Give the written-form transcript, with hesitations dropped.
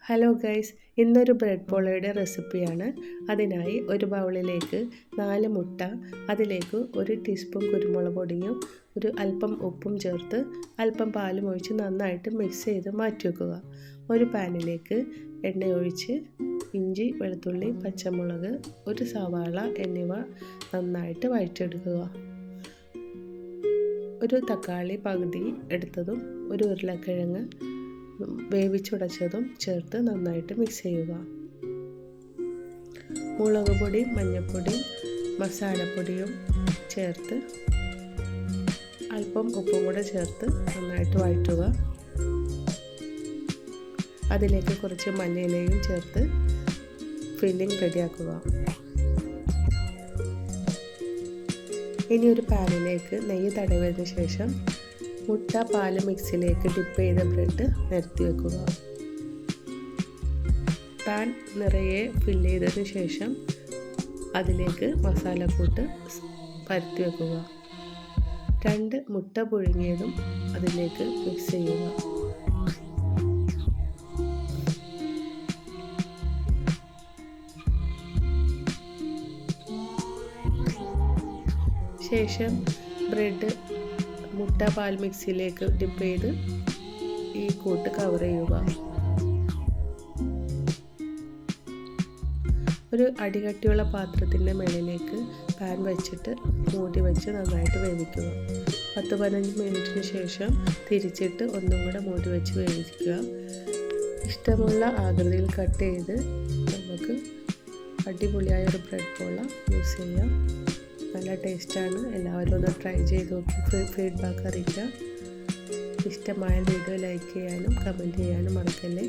Hello guys, ഇന്നൊരു bread പോളയുടെ റെസിപ്പിയാണ്. അതിനായി ഒരു ബൗളിലേക്ക് 4 മുട്ട, അതിലേക്ക് 1 ടീസ്പൂൺ കുരുമുളക് പൊടിയും ഒരു അല്പം ഉപ്പും ചേർത്ത് അല്പം പാലും ഒഴിച്ച് നന്നായിട്ട് മിക്സ് ചെയ്ത് മാറ്റി വെക്കുക. ഒരു പാനിലേക്ക് എണ്ണ ഒഴിച്ച് ഇഞ്ചി, വെളുത്തുള്ളി, പച്ചമുളക്, ഒരു സവാള എന്നിവ നന്നായിട്ട് വഴറ്റിയെടുക്കുക. ഒരു തക്കാളി പകുതി എടുത്തതും ഒരു ഉരുളക്കിഴങ്ങ് വേവിച്ചുടച്ചതും ചേർത്ത് നന്നായിട്ട് മിക്സ് ചെയ്യുക. മുളക് പൊടി, മഞ്ഞൾപ്പൊടി, മസാലപ്പൊടിയും ചേർത്ത് അല്പം ഉപ്പും കൂടെ ചേർത്ത് നന്നായിട്ട് വഴറ്റുക. അതിലേക്ക് കുറച്ച് മല്ലിയിലയും ചേർത്ത് ഫില്ലിംഗ് റെഡിയാക്കുക. ഇനി ഒരു പാനിലേക്ക് നെയ്യ് തടവിയതിന് ശേഷം മുട്ട, പാല് മിക്സിലേക്ക് ഡിപ്പ് ചെയ്ത ബ്രെഡ് നിരത്തി വെക്കുക. പാൻ നിറയെ ഫില്ല് ചെയ്തതിന് ശേഷം അതിലേക്ക് മസാലക്കൂട്ട് പരത്തി വെക്കുക. 2 മുട്ട പുഴുങ്ങിയതും അതിലേക്ക് മിക്സ് ചെയ്യുക. ശേഷം ബ്രെഡ് മുട്ട പാൽ മിക്സിയിലേക്ക് ഡിപ്പ് ചെയ്ത് ഈ കൂട്ട് കവർ ചെയ്യുക. ഒരു അടികട്ടിയുള്ള പാത്രത്തിൻ്റെ മുകളിലേക്ക് പാൻ വെച്ചിട്ട് മൂടി വെച്ച് നന്നായിട്ട് വേവിക്കുക. 10-15 മിനിറ്റിന് ശേഷം തിരിച്ചിട്ട് ഒന്നും കൂടെ മൂടി വെച്ച് വേവിക്കുക. ഇഷ്ടമുള്ള ആകൃതിയിൽ കട്ട് ചെയ്ത് നമുക്ക് അടിപൊളിയായ ഒരു ബ്രെഡ് പോള യൂസ് ചെയ്യാം. നല്ല ടേസ്റ്റാണ്. എല്ലാവരും ഒന്ന് ട്രൈ ചെയ്ത് നോക്കി ഫീഡ്ബാക്ക് അറിയിക്കുക. ഇഷ്ടമായ വീഡിയോ ലൈക്ക് ചെയ്യാനും കമൻറ്റ് ചെയ്യാനും മറക്കല്ലേ.